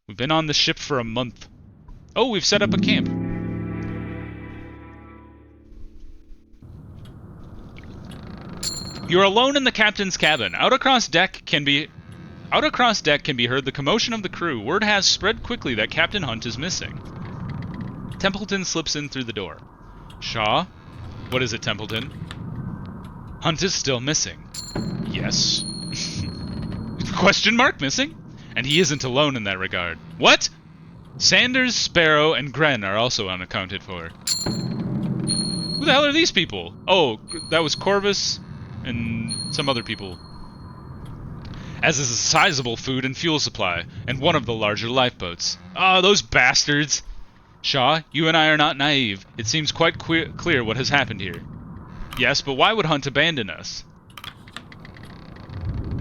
We've been on the ship for a month. Oh, we've set up a camp. You're alone in the captain's cabin. Out across deck can be heard the commotion of the crew. Word has spread quickly that Captain Hunt is missing. Templeton slips in through the door. Shaw? What is it, Templeton? Hunt is still missing. Yes. Question mark missing? And he isn't alone in that regard. What? Sanders, Sparrow, and Gren are also unaccounted for. Who the hell are these people? Oh, that was Corvus and some other people. As is a sizable food and fuel supply, and one of the larger lifeboats. Ah, those bastards! Shaw, you and I are not naive. It seems quite clear what has happened here. Yes, but why would Hunt abandon us?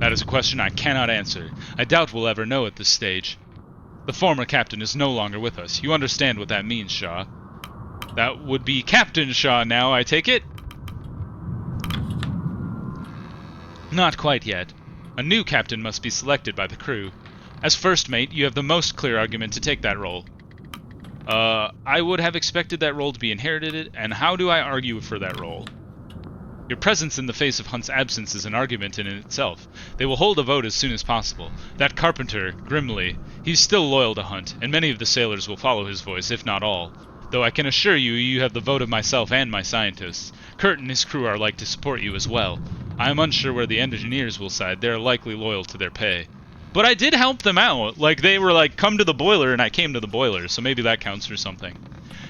That is a question I cannot answer. I doubt we'll ever know at this stage. The former captain is no longer with us. You understand what that means, Shaw. That would be Captain Shaw now, I take it? Not quite yet. A new captain must be selected by the crew. As first mate, you have the most clear argument to take that role. I would have expected that role to be inherited, and how do I argue for that role? Your presence in the face of Hunt's absence is an argument in itself. They will hold a vote as soon as possible. That carpenter, Grimley, he's still loyal to Hunt, and many of the sailors will follow his voice, if not all. Though I can assure you, you have the vote of myself and my scientists. Kurt and his crew are like to support you as well. I am unsure where the engineers will side. They are likely loyal to their pay. But I did help them out. Like, they were like, come to the boiler, and I came to the boiler, so maybe that counts for something.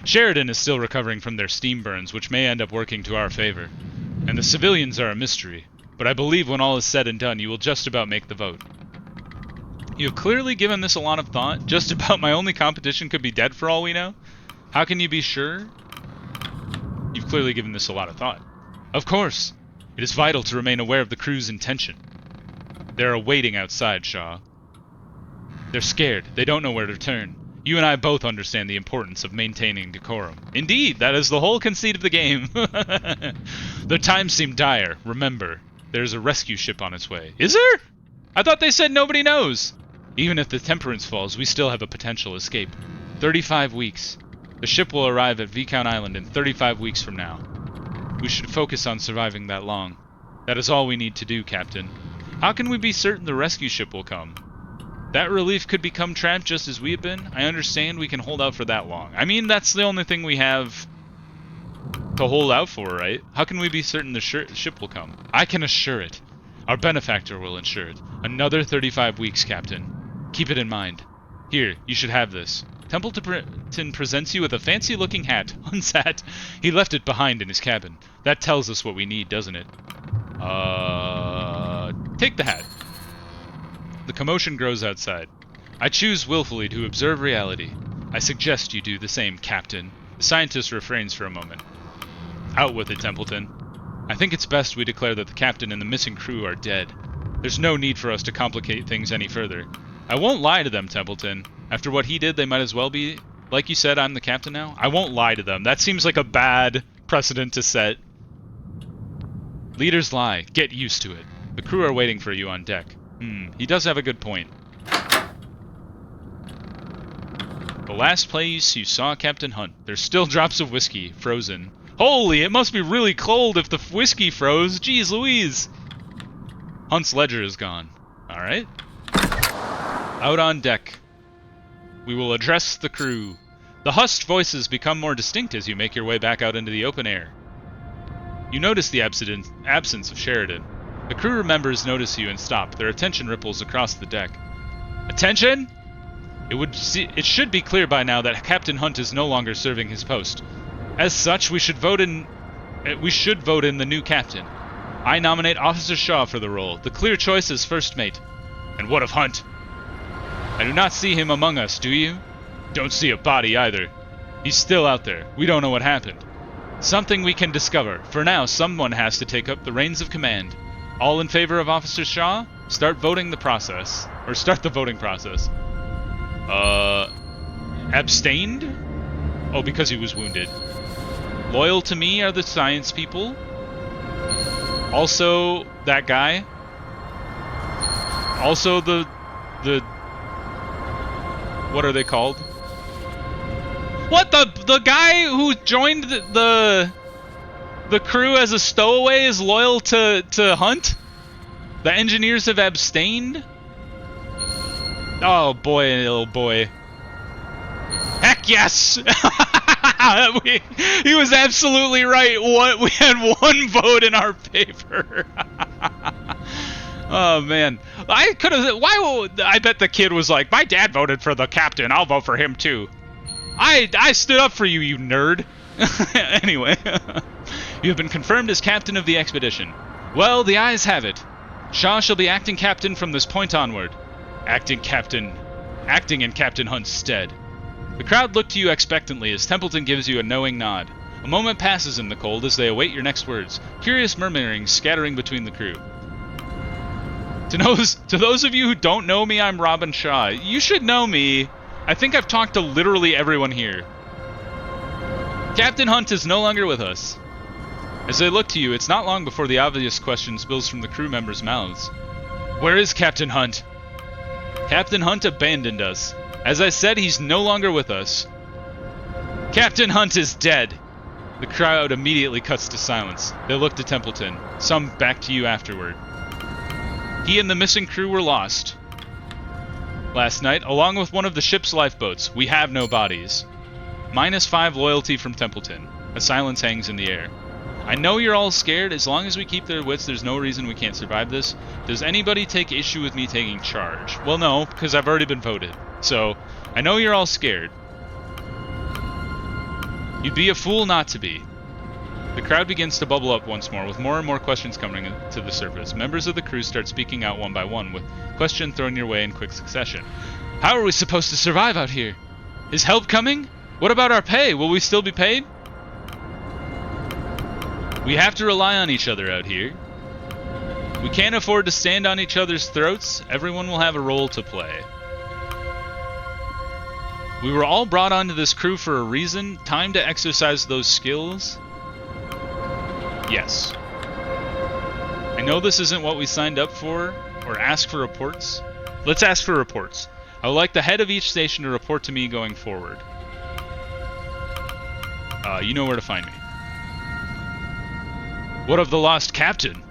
Sheridan is still recovering from their steam burns, which may end up working to our favor. And the civilians are a mystery. But I believe when all is said and done, you will just about make the vote. You have clearly given this a lot of thought. Just about my only competition could be dead for all we know. How can you be sure? You've clearly given this a lot of thought. Of course. It is vital to remain aware of the crew's intention. They're awaiting outside, Shaw. They're scared. They don't know where to turn. You and I both understand the importance of maintaining decorum. Indeed, that is the whole conceit of the game. The times seem dire. Remember, there's a rescue ship on its way. Is there? I thought they said nobody knows. Even if the Temperance falls, we still have a potential escape. 35 weeks. The ship will arrive at Viscount Island in 35 weeks from now. We should focus on surviving that long. That is all we need to do, Captain. How can we be certain the rescue ship will come? That relief could become trapped just as we have been. I understand we can hold out for that long. I mean, that's the only thing we have to hold out for, right? How can we be certain the ship will come? I can assure it. Our benefactor will ensure it. Another 35 weeks, Captain. Keep it in mind. Here, you should have this. Templeton presents you with a fancy-looking hat. Hunt's hat. He left it behind in his cabin. That tells us what we need, doesn't it? Take the hat. The commotion grows outside. I choose willfully to observe reality. I suggest you do the same, Captain. The scientist refrains for a moment. Out with it, Templeton. I think it's best we declare that the captain and the missing crew are dead. There's no need for us to complicate things any further. I won't lie to them, Templeton. After what he did, they might as well be... Like you said, I'm the captain now? I won't lie to them. That seems like a bad precedent to set. Leaders lie. Get used to it. The crew are waiting for you on deck. He does have a good point. The last place you saw Captain Hunt. There's still drops of whiskey, frozen. Holy, it must be really cold if the whiskey froze. Jeez Louise. Hunt's ledger is gone. Alright. Out on deck. We will address the crew. The hushed voices become more distinct as you make your way back out into the open air. You notice the absence of Sheridan. The crew members notice you and stop. Their attention ripples across the deck. Attention! It should be clear by now that Captain Hunt is no longer serving his post. As such, we should vote in the new captain. I nominate Officer Shaw for the role. The clear choice is first mate. And what of Hunt? I do not see him among us, do you? Don't see a body either. He's still out there. We don't know what happened. Something we can discover. For now, someone has to take up the reins of command. All in favor of Officer Shaw? Start the voting process. Abstained? Oh, because he was wounded. Loyal to me are the science people. Also, that guy. Also, the What are they called? What, the guy who joined the crew as a stowaway is loyal to Hunt? The engineers have abstained? Oh boy, oh boy. Heck yes! He was absolutely right. We had one vote in our favor. Oh man, I could have. I bet the kid was like, "My dad voted for the captain. I'll vote for him too." I stood up for you, you nerd. Anyway, you have been confirmed as captain of the expedition. Well, the ayes have it. Shaw shall be acting captain from this point onward. Acting in Captain Hunt's stead. The crowd look to you expectantly as Templeton gives you a knowing nod. A moment passes in the cold as they await your next words, curious murmurings scattering between the crew. To those of you who don't know me, I'm Robin Shaw. You should know me. I think I've talked to literally everyone here. Captain Hunt is no longer with us. As they look to you, it's not long before the obvious question spills from the crew members' mouths. Where is Captain Hunt? Captain Hunt abandoned us. As I said, he's no longer with us. Captain Hunt is dead. The crowd immediately cuts to silence. They look to Templeton, some back to you afterward. He and the missing crew were lost last night, along with one of the ship's lifeboats. We have no bodies. -5 loyalty from Templeton. A silence hangs in the air. I know you're all scared. As long as we keep their wits, there's no reason we can't survive this. Does anybody take issue with me taking charge? Well, no, because I've already been voted. So, I know you're all scared. You'd be a fool not to be. The crowd begins to bubble up once more, with more and more questions coming to the surface. Members of the crew start speaking out one by one, with questions thrown your way in quick succession. How are we supposed to survive out here? Is help coming? What about our pay? Will we still be paid? We have to rely on each other out here. We can't afford to stand on each other's throats. Everyone will have a role to play. We were all brought onto this crew for a reason. Time to exercise those skills. Yes. I know this isn't what we signed up for, or ask for reports. Let's ask for reports. I would like the head of each station to report to me going forward. You know where to find me. What of the lost captain?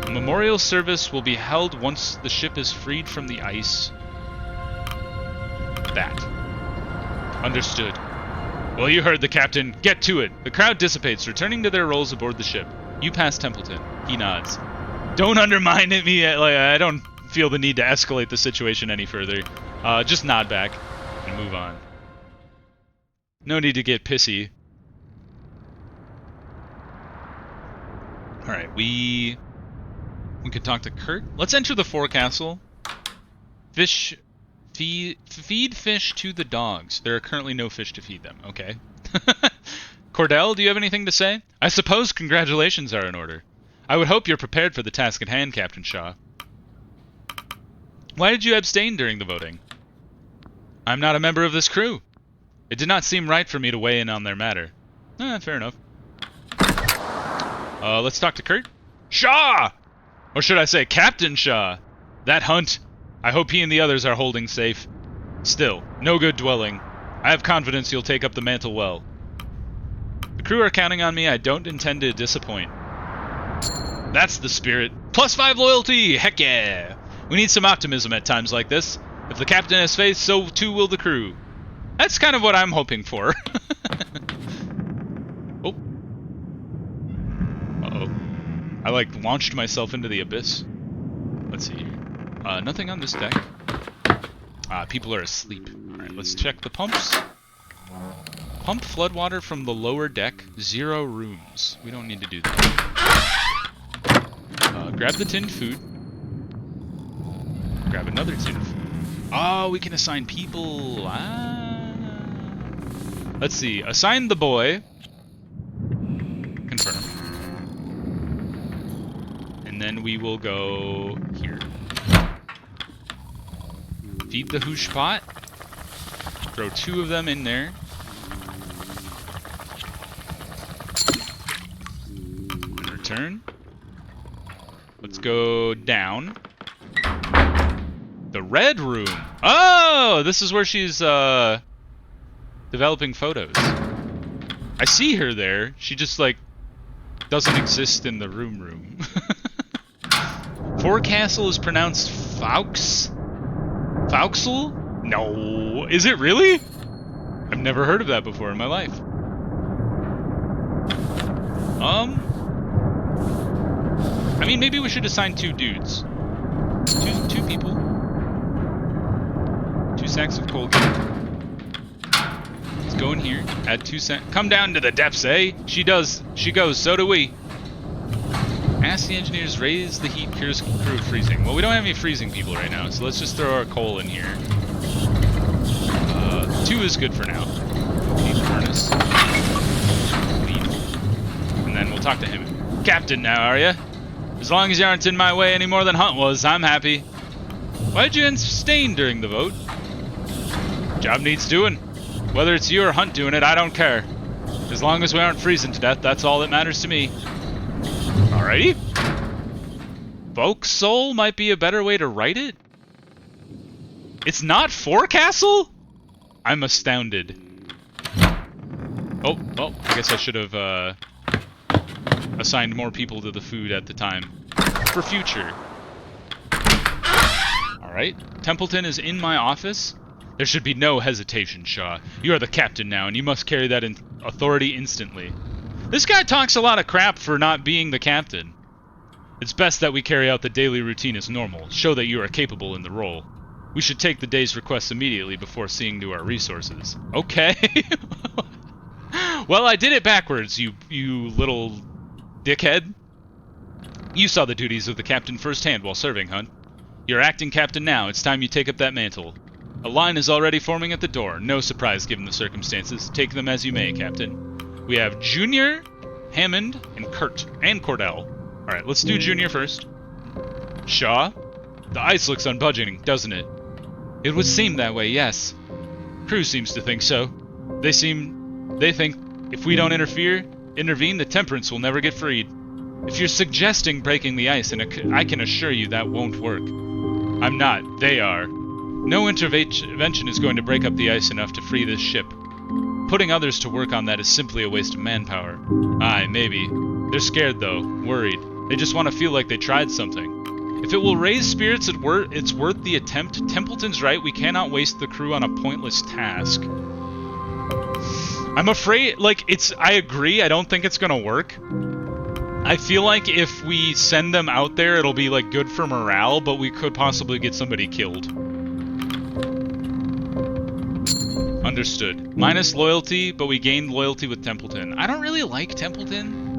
A memorial service will be held once the ship is freed from the ice. That. Understood. Well, you heard the captain. Get to it. The crowd dissipates, returning to their roles aboard the ship. You pass Templeton. He nods. Don't undermine me. Like, I don't feel the need to escalate the situation any further. Just nod back and move on. No need to get pissy. Alright, we can talk to Kurt. Let's enter the forecastle. Feed fish to the dogs. There are currently no fish to feed them. Okay. Cordell, do you have anything to say? I suppose congratulations are in order. I would hope you're prepared for the task at hand, Captain Shaw. Why did you abstain during the voting? I'm not a member of this crew. It did not seem right for me to weigh in on their matter. Fair enough. Let's talk to Kurt. Shaw! Or should I say Captain Shaw? That Hunt. I hope he and the others are holding safe. Still, no good dwelling. I have confidence you'll take up the mantle well. The crew are counting on me. I don't intend to disappoint. That's the spirit. +5 loyalty! Heck yeah! We need some optimism at times like this. If the captain has faith, so too will the crew. That's kind of what I'm hoping for. Oh. Uh-oh. I, launched myself into the abyss. Let's see here. Nothing on this deck. People are asleep. Alright, let's check the pumps. Pump floodwater from the lower deck. 0 rooms. We don't need to do that. Grab the tinned food. Grab another tinned food. Oh, we can assign people. Let's see. Assign the boy. Confirm. And then we will go here. Feed the hoosh pot. Throw 2 of them in there. And return. Let's go down. The red room. Oh, this is where she's developing photos. I see her there. She just like doesn't exist in the room. Forecastle is pronounced Faux? Fauxel? No. Is it really? I've never heard of that before in my life. I mean, maybe we should assign 2 dudes. Two people. 2 sacks of coal. Let's go in here. Add 2 sacks. Come down to the depths, eh? She does. She goes. So do we. Ask the engineers, raise the heat, cures crew freezing. Well, we don't have any freezing people right now, so let's just throw our coal in here. 2 is good for now. Heat furnace. And then we'll talk to him. Captain now, are ya? As long as you aren't in my way any more than Hunt was, I'm happy. Why'd you abstain during the vote? Job needs doing. Whether it's you or Hunt doing it, I don't care. As long as we aren't freezing to death, that's all that matters to me. Alrighty. Vauxhall might be a better way to write it. It's not Forecastle? I'm astounded. Oh, well, I guess I should have assigned more people to the food at the time. For future. Alright. Templeton is in my office. There should be no hesitation, Shaw. You are the captain now, and you must carry that authority instantly. This guy talks a lot of crap for not being the captain. It's best that we carry out the daily routine as normal. Show that you are capable in the role. We should take the day's requests immediately before seeing to our resources. Okay. Well, I did it backwards, you little dickhead. You saw the duties of the captain firsthand while serving, Hunt. You're acting captain now. It's time you take up that mantle. A line is already forming at the door. No surprise given the circumstances. Take them as you may, Captain. We have Junior, Hammond, and Kurt, and Cordell. Alright, let's do Junior first. Shaw? The ice looks unbudging, doesn't it? It would seem that way, yes. Crew seems to think so. They think if we don't intervene, the Temperance will never get freed. If you're suggesting breaking the ice, and I can assure you that won't work. I'm not. They are. No intervention is going to break up the ice enough to free this ship. Putting others to work on that is simply a waste of manpower. Aye, maybe. They're scared, though. Worried. They just want to feel like they tried something. If it will raise spirits, it's worth the attempt. Templeton's right. We cannot waste the crew on a pointless task. I'm afraid, like, I agree. I don't think it's gonna work. I feel like if we send them out there, it'll be, like, good for morale, but we could possibly get somebody killed. Understood. Minus loyalty, but we gained loyalty with Templeton. I don't really like Templeton.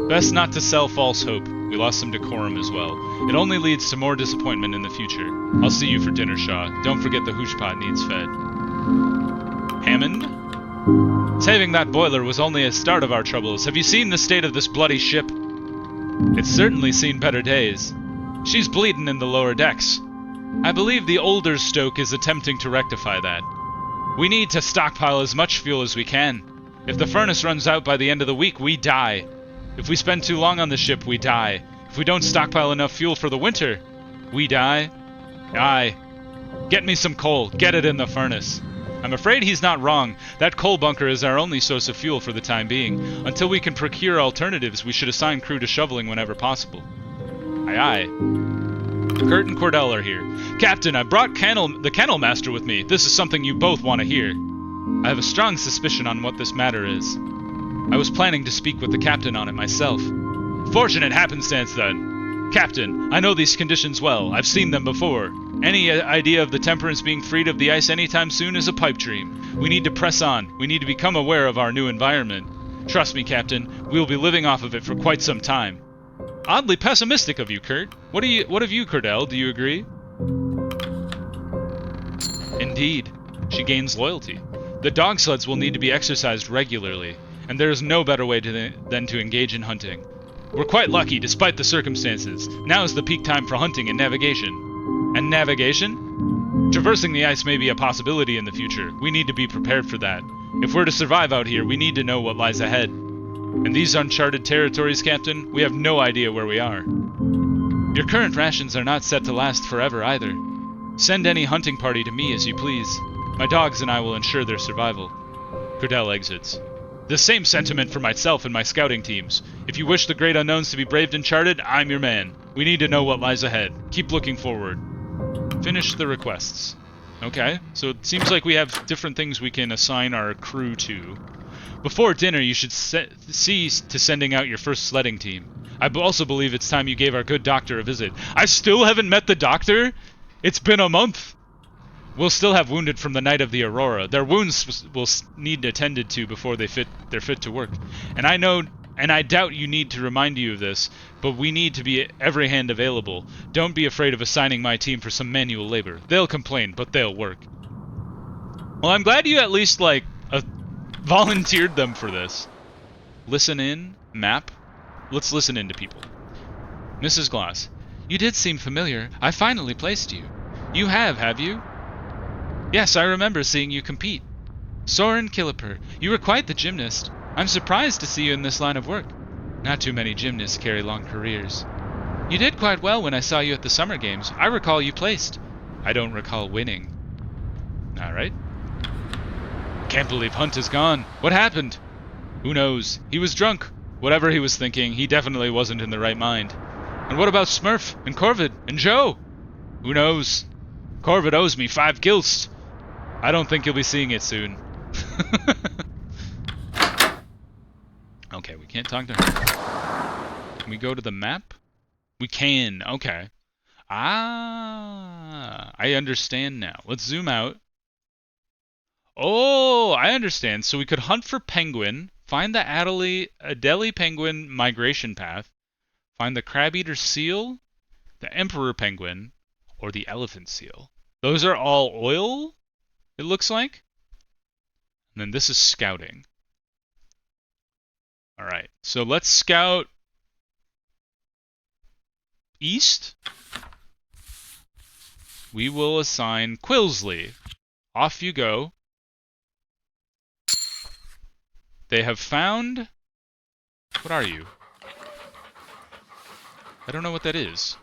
Best not to sell false hope. We lost some decorum as well. It only leads to more disappointment in the future. I'll see you for dinner, Shaw. Don't forget the hoosh pot needs fed. Hammond? Saving that boiler was only a start of our troubles. Have you seen the state of this bloody ship? It's certainly seen better days. She's bleeding in the lower decks. I believe the older stoke is attempting to rectify that. We need to stockpile as much fuel as we can. If the furnace runs out by the end of the week, we die. If we spend too long on the ship, we die. If we don't stockpile enough fuel for the winter, we die. Aye. Get me some coal. Get it in the furnace. I'm afraid he's not wrong. That coal bunker is our only source of fuel for the time being. Until we can procure alternatives, we should assign crew to shoveling whenever possible. Aye aye. Kurt and Cordell are here. Captain, I brought the Kennel Master with me. This is something you both want to hear. I have a strong suspicion on what this matter is. I was planning to speak with the captain on it myself. Fortunate happenstance, then. Captain, I know these conditions well. I've seen them before. Any idea of the Temperance being freed of the ice anytime soon is a pipe dream. We need to press on. We need to become aware of our new environment. Trust me, Captain, we will be living off of it for quite some time. Oddly pessimistic of you, Kurt. What of you, Cordell? Do you agree? Indeed. She gains loyalty. The dog sleds will need to be exercised regularly, and there is no better way than to engage in hunting. We're quite lucky, despite the circumstances. Now is the peak time for hunting and navigation. And navigation? Traversing the ice may be a possibility in the future. We need to be prepared for that. If we're to survive out here, we need to know what lies ahead. In these uncharted territories, Captain, we have no idea where we are. Your current rations are not set to last forever either. Send any hunting party to me as you please. My dogs and I will ensure their survival. Cordell exits. The same sentiment for myself and my scouting teams. If you wish the great unknowns to be braved and charted, I'm your man. We need to know what lies ahead. Keep looking forward. Finish the requests. Okay, so it seems like we have different things we can assign our crew to. Before dinner, you should see to sending out your first sledding team. I also believe it's time you gave our good doctor a visit. I still haven't met the doctor? It's been a month. We'll still have wounded from the night of the Aurora. Their wounds will need attended to before they're fit to work. And I doubt you need to remind you of this, but we need to be every hand available. Don't be afraid of assigning my team for some manual labor. They'll complain, but they'll work. Well, I'm glad you at least, like, volunteered them for this. Listen in, map. Let's listen in to people. Mrs. Glass. You did seem familiar. I finally placed you. You have you? Yes, I remember seeing you compete. Soren Kiliper, you were quite the gymnast. I'm surprised to see you in this line of work. Not too many gymnasts carry long careers. You did quite well when I saw you at the summer games. I recall you placed. I don't recall winning. Alright. Can't believe Hunt is gone. What happened? Who knows? He was drunk. Whatever he was thinking, he definitely wasn't in the right mind. And what about Smurf, and Corvid, and Joe? Who knows? Corvid owes me 5 gilts. I don't think you'll be seeing it soon. Okay, we can't talk to her. Can we go to the map? We can, okay. Ah, I understand now. Let's zoom out. Oh, I understand. So we could hunt for penguin, find the Adelie penguin migration path, find the crab-eater seal, the emperor penguin, or the elephant seal. Those are all oil, it looks like. And then this is scouting. Alright, so let's scout east. We will assign Quilsley. Off you go. They have found... What are you? I don't know what that is.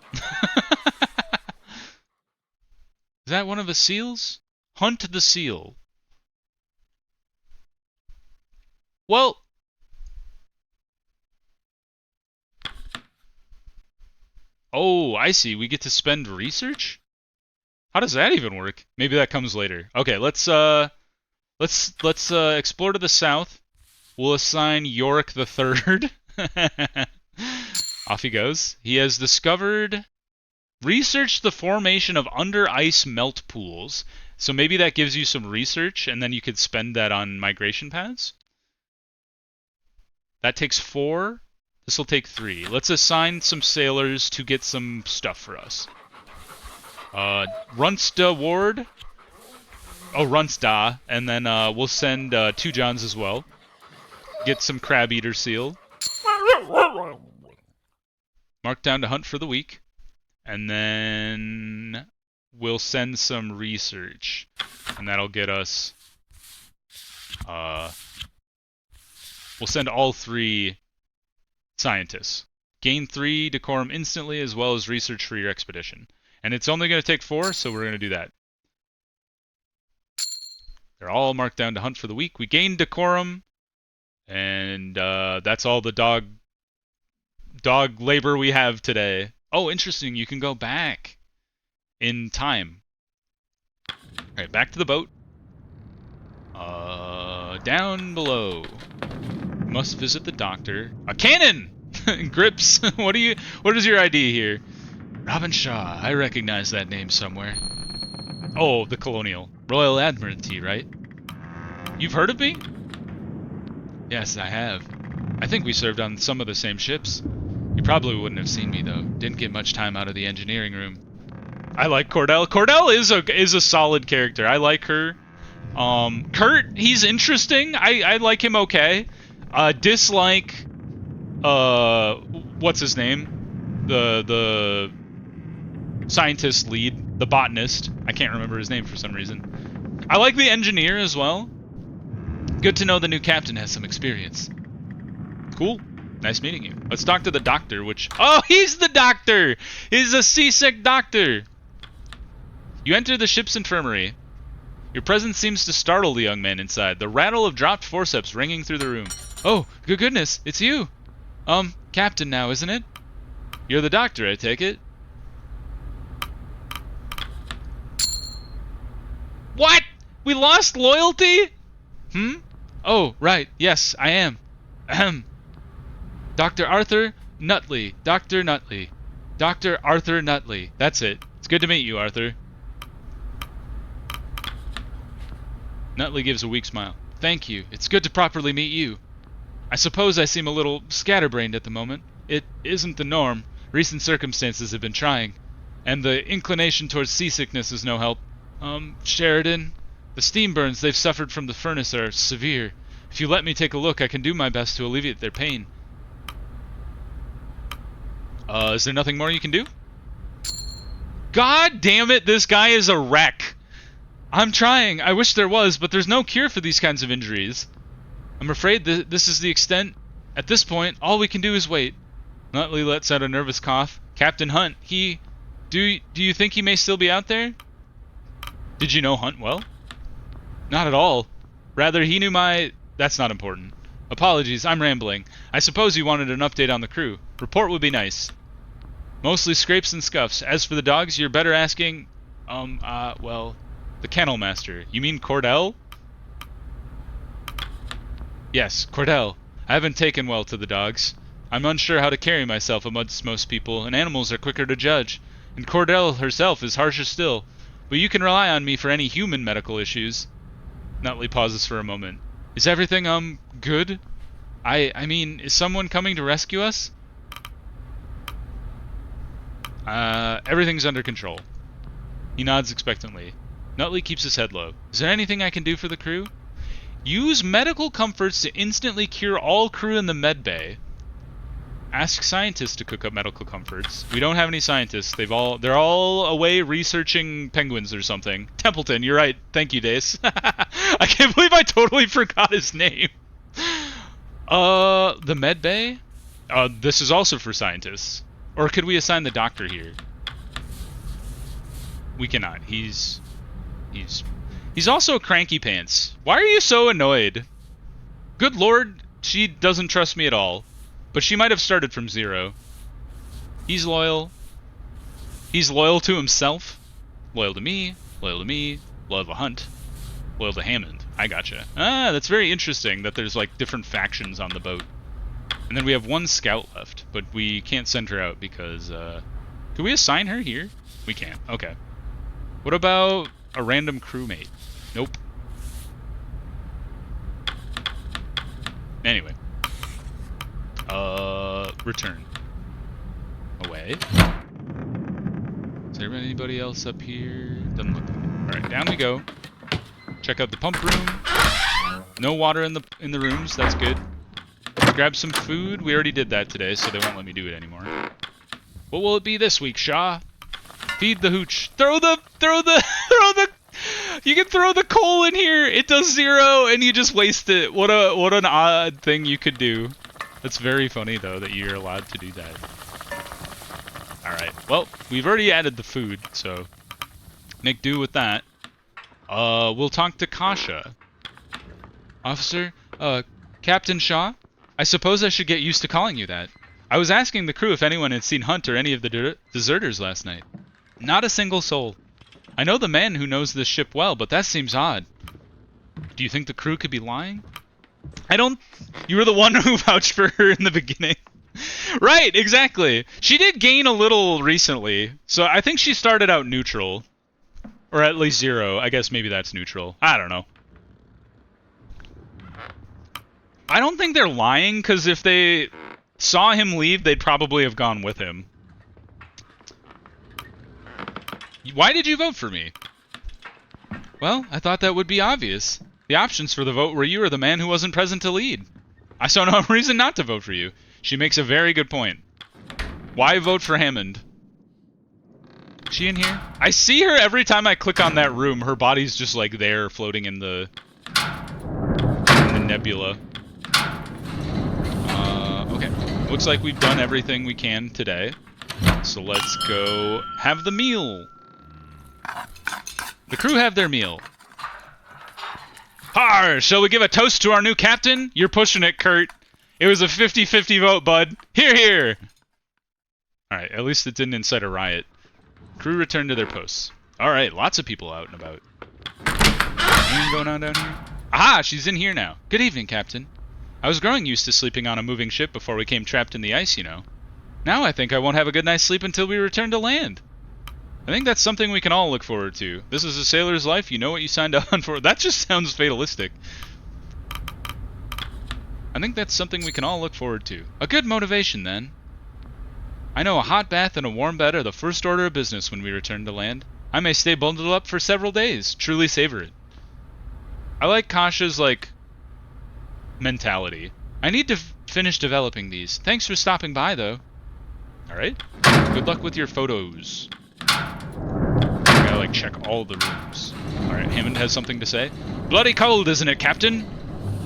Is that one of the seals? Hunt the seal. Well... Oh, I see. We get to spend research? How does that even work? Maybe that comes later. Okay, let's explore to the south. We'll assign Yorick the Third. Off he goes. He has researched the formation of under-ice melt pools. So maybe that gives you some research, and then you could spend that on migration paths. That takes 4. This will take 3. Let's assign some sailors to get some stuff for us. Runsta Ward. Oh, Runsta. And then we'll send 2 Johns as well. Get some crab-eater seal. Mark down to hunt for the week. And then we'll send some research. And that'll get us... we'll send all 3 scientists. Gain 3 decorum instantly as well as research for your expedition. And it's only going to take 4, so we're going to do that. They're all marked down to hunt for the week. We gain decorum. And that's all the dog labor we have today. Oh, interesting. You can go back in time. Alright, back to the boat. Down below. Must visit the doctor. A cannon! Grips, what is your ID here? Robin Shaw, I recognize that name somewhere. Oh, the Colonial. Royal Admiralty, right? You've heard of me? Yes, I have. I think we served on some of the same ships. You probably wouldn't have seen me, though. Didn't get much time out of the engineering room. I like Cordell. Cordell is a solid character. I like her. Kurt, he's interesting. I like him okay. Dislike... what's his name? The scientist lead, the botanist. I can't remember his name for some reason. I like the engineer as well. Good to know the new captain has some experience. Cool. Nice meeting you. Let's talk to the doctor, which... Oh, he's the doctor! He's a seasick doctor! You enter the ship's infirmary. Your presence seems to startle the young man inside, the rattle of dropped forceps ringing through the room. Oh, good goodness, it's you! Captain now, isn't it? You're the doctor, I take it? What? We lost loyalty? Oh, right, yes, I am. Ahem. Dr. Arthur Nutley. Dr. Nutley. Dr. Arthur Nutley. That's it. It's good to meet you, Arthur. Nutley gives a weak smile. Thank you. It's good to properly meet you. I suppose I seem a little scatterbrained at the moment. It isn't the norm. Recent circumstances have been trying. And the inclination towards seasickness is no help. Sheridan, the steam burns they've suffered from the furnace are severe. If you let me take a look, I can do my best to alleviate their pain. Is there nothing more you can do? God damn it, this guy is a wreck. I'm trying. I wish there was, but there's no cure for these kinds of injuries. I'm afraid this is the extent. At this point, all we can do is wait. Nutley lets out a nervous cough. Captain Hunt, do you think he may still be out there? Did you know Hunt well? Not at all. Rather, he knew my... That's not important. Apologies, I'm rambling. I suppose you wanted an update on the crew. Report would be nice. Mostly scrapes and scuffs. As for the dogs, you're better asking... well... The kennel master. You mean Cordell? Yes, Cordell. I haven't taken well to the dogs. I'm unsure how to carry myself amongst most people, and animals are quicker to judge. And Cordell herself is harsher still. But you can rely on me for any human medical issues. Nutley pauses for a moment. Is everything, good? I mean, is someone coming to rescue us? Everything's under control. He nods expectantly. Nutley keeps his head low. Is there anything I can do for the crew? Use medical comforts to instantly cure all crew in the med bay. Ask scientists to cook up medical comforts. We don't have any scientists. They're all away researching penguins or something. Templeton, you're right. Thank you, Dace. I can't believe I totally forgot his name. The med bay? This is also for scientists. Or could we assign the doctor here? We cannot. He's also a cranky pants. Why are you so annoyed? Good lord, she doesn't trust me at all. But she might have started from zero. He's loyal. He's loyal to himself. Loyal to me. Loyal to me. Loyal to Hunt. Loyal to Hammond. I gotcha. That's very interesting that there's like different factions on the boat. And then we have one scout left, but we can't send her out because, can we assign her here? We can't. Okay. What about a random crewmate? Nope. Anyway. Return. Away. Is there anybody else up here? Doesn't look like it. Alright, down we go. Check out the pump room. No water in the rooms, that's good. Grab some food. We already did that today, so they won't let me do it anymore. What will it be this week, Shaw? Feed the hooch. Throw the you can throw the coal in here. It does 0 and you just waste it. What an odd thing you could do. That's very funny though that you're allowed to do that. Alright, well, we've already added the food, so make do with that. We'll talk to Kasha. Officer, Captain Shaw? I suppose I should get used to calling you that. I was asking the crew if anyone had seen Hunt or any of the deserters last night. Not a single soul. I know the man who knows this ship well, but that seems odd. Do you think the crew could be lying? I don't... You were the one who vouched for her in the beginning. Right, exactly. She did gain a little recently, so I think she started out neutral. Or at least 0. I guess maybe that's neutral. I don't know. I don't think they're lying, because if they saw him leave, they'd probably have gone with him. Why did you vote for me? Well, I thought that would be obvious. The options for the vote were you or the man who wasn't present to lead. I saw no reason not to vote for you. She makes a very good point. Why vote for Hammond? Is she in here? I see her every time I click on that room. Her body's just like there, floating in the nebula. Okay. Looks like we've done everything we can today. So let's go have the meal. The crew have their meal. Har! Shall we give a toast to our new captain? You're pushing it, Kurt. It was a 50-50 vote, bud. Hear, hear! Alright, at least it didn't incite a riot. Crew returned to their posts. Alright, lots of people out and about. Anything going on down here? Aha! She's in here now. Good evening, Captain. I was growing used to sleeping on a moving ship before we came trapped in the ice, you know. Now I think I won't have a good night's sleep until we return to land. I think that's something we can all look forward to. This is a sailor's life. You know what you signed on for. That just sounds fatalistic. I think that's something we can all look forward to. A good motivation, then. I know a hot bath and a warm bed are the first order of business when we return to land. I may stay bundled up for several days. Truly savor it. I like Kasha's, mentality. I need to finish developing these. Thanks for stopping by, though. Alright. Good luck with your photos. I gotta, check all the rooms. Alright, Hammond has something to say. Bloody cold, isn't it, Captain?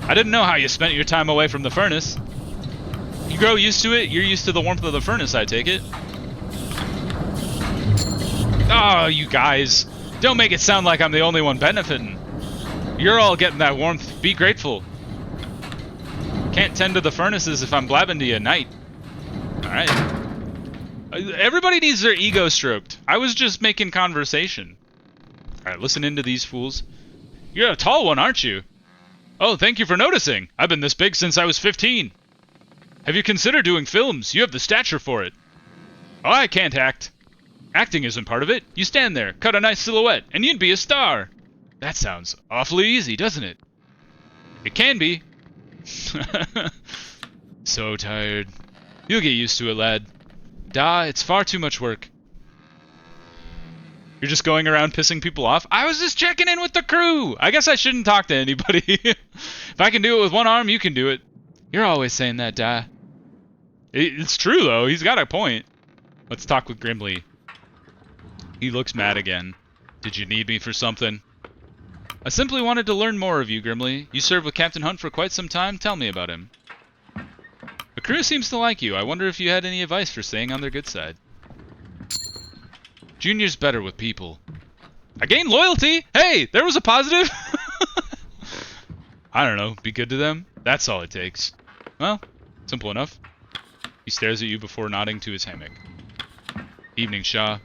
I didn't know how you spent your time away from the furnace. You grow used to it? You're used to the warmth of the furnace, I take it. Oh, you guys. Don't make it sound like I'm the only one benefiting. You're all getting that warmth. Be grateful. Can't tend to the furnaces if I'm blabbing to you at night. Alright. Everybody needs their ego stroked. I was just making conversation. Alright, listen into these fools. You're a tall one, aren't you? Oh, thank you for noticing. I've been this big since I was 15. Have you considered doing films? You have the stature for it. Oh, I can't act. Acting isn't part of it. You stand there, cut a nice silhouette, and you'd be a star. That sounds awfully easy, doesn't it? It can be. So tired. You'll get used to it, lad. It's far too much work. You're just going around pissing people off? I was just checking in with the crew! I guess I shouldn't talk to anybody. If I can do it with one arm, you can do it. You're always saying that, Da. It's true, though. He's got a point. Let's talk with Grimly. He looks mad again. Did you need me for something? I simply wanted to learn more of you, Grimly. You served with Captain Hunt for quite some time. Tell me about him. The crew seems to like you. I wonder if you had any advice for staying on their good side. Junior's better with people. I gained loyalty! Hey, there was a positive! I don't know, be good to them? That's all it takes. Well, simple enough. He stares at you before nodding to his hammock. Evening, Shaw.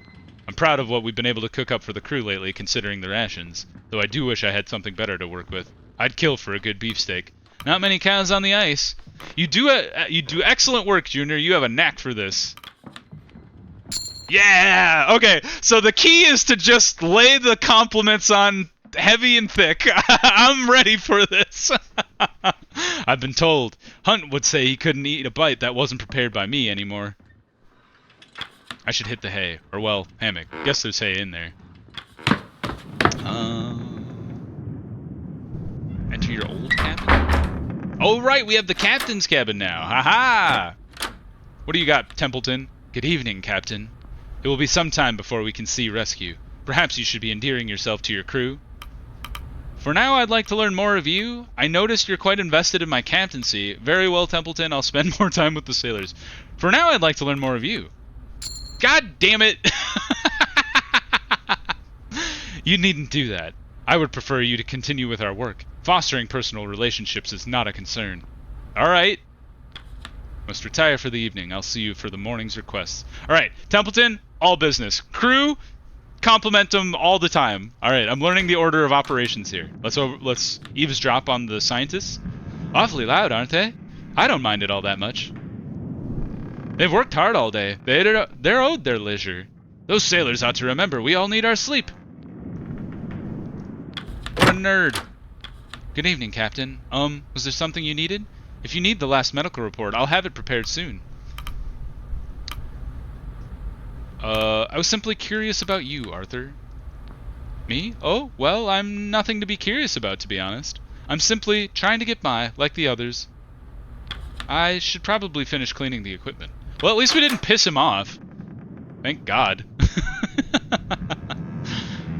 I'm proud of what we've been able to cook up for the crew lately, considering the rations. Though I do wish I had something better to work with. I'd kill for a good beefsteak. Not many cows on the ice. You do excellent work, Junior. You have a knack for this. Yeah! Okay, so the key is to just lay the compliments on heavy and thick. I'm ready for this. I've been told. Hunt would say he couldn't eat a bite that wasn't prepared by me anymore. I should hit the hay. Or, well, hammock. Guess there's hay in there. Enter your old cabin? Oh, right, we have the captain's cabin now. Ha-ha! What do you got, Templeton? Good evening, Captain. It will be some time before we can see rescue. Perhaps you should be endearing yourself to your crew. For now, I'd like to learn more of you. I noticed you're quite invested in my captaincy. Very well, Templeton. I'll spend more time with the sailors. For now, I'd like to learn more of you. God damn it! You needn't do that. I would prefer you to continue with our work. Fostering personal relationships is not a concern. Alright. Must retire for the evening. I'll see you for the morning's requests. Alright, Templeton, all business. Crew, compliment them all the time. Alright, I'm learning the order of operations here. Let's eavesdrop on the scientists. Awfully loud, aren't they? I don't mind it all that much. They've worked hard all day. They're owed their leisure. Those sailors ought to remember we all need our sleep. What a nerd. Good evening, Captain. Was there something you needed? If you need the last medical report, I'll have it prepared soon. I was simply curious about you, Arthur. Me? Oh, well, I'm nothing to be curious about, to be honest. I'm simply trying to get by, like the others. I should probably finish cleaning the equipment. Well, at least we didn't piss him off. Thank God.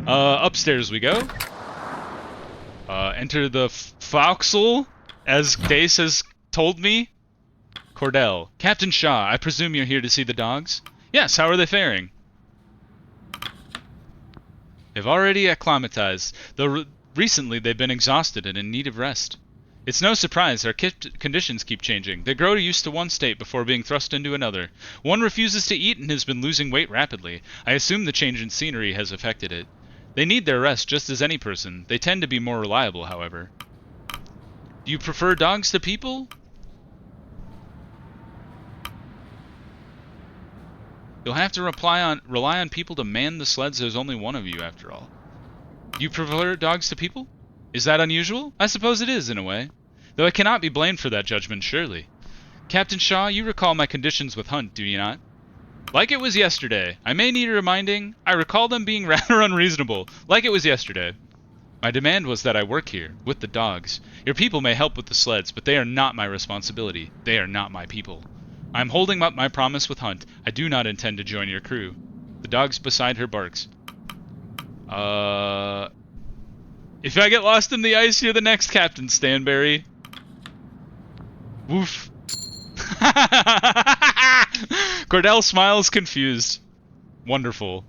Upstairs we go. Enter the forecastle, as Dace has told me. Cordell. Captain Shaw, I presume you're here to see the dogs? Yes, how are they faring? They've already acclimatized, though recently they've been exhausted and in need of rest. It's no surprise our conditions keep changing. They grow used to one state before being thrust into another. One refuses to eat and has been losing weight rapidly. I assume the change in scenery has affected it. They need their rest just as any person. They tend to be more reliable, however. Do you prefer dogs to people? You'll have to rely on people to man the sleds. There's only one of you, after all. Do you prefer dogs to people? Is that unusual? I suppose it is, in a way. Though I cannot be blamed for that judgment, surely. Captain Shaw, you recall my conditions with Hunt, do you not? Like it was yesterday. I may need reminding. I recall them being rather unreasonable. Like it was yesterday. My demand was that I work here, with the dogs. Your people may help with the sleds, but they are not my responsibility. They are not my people. I am holding up my promise with Hunt. I do not intend to join your crew. The dog's beside her barks. If I get lost in the ice, you're the next Captain Stanberry. Woof. Cordell smiles confused. Wonderful.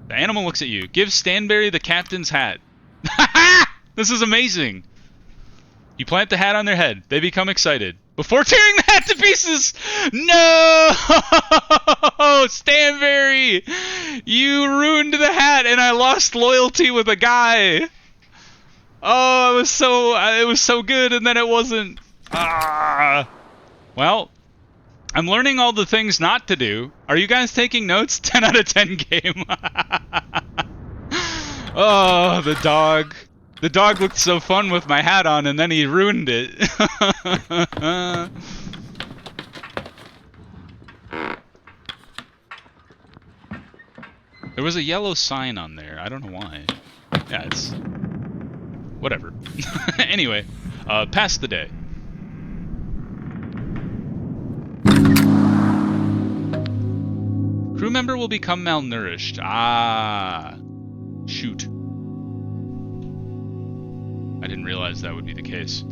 The animal looks at you. Give Stanberry the captain's hat. This is amazing. You plant the hat on their head. They become excited. Before tearing the hat to pieces! No! Stanberry! You ruined the hat and I lost loyalty with a guy. Oh, it was so good and then it wasn't. Well, I'm learning all the things not to do. Are you guys taking notes? 10 out of 10 game. Oh, the dog. The dog looked so fun with my hat on, and then he ruined it. There was a yellow sign on there. I don't know why. Yeah, it's... whatever. Anyway, pass the day. Crew member will become malnourished. Ah. Shoot. I didn't realize that would be the case.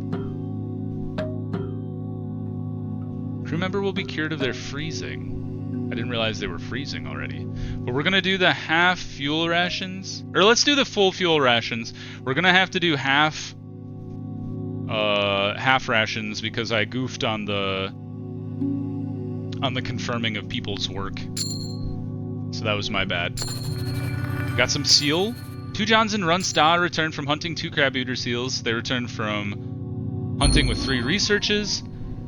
Crew member will be cured of their freezing. I didn't realize they were freezing already. But we're gonna do the half fuel rations. Or let's do the full fuel rations. We're gonna have to do half rations because I goofed on the confirming of people's work. So that was my bad. Got some seal. 2 Johns and Runstad returned from hunting 2 crab eater seals. They returned from hunting with 3 researches.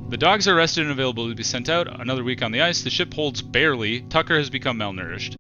The dogs are rested and available to be sent out. Another week on the ice. The ship holds barely. Tucker has become malnourished.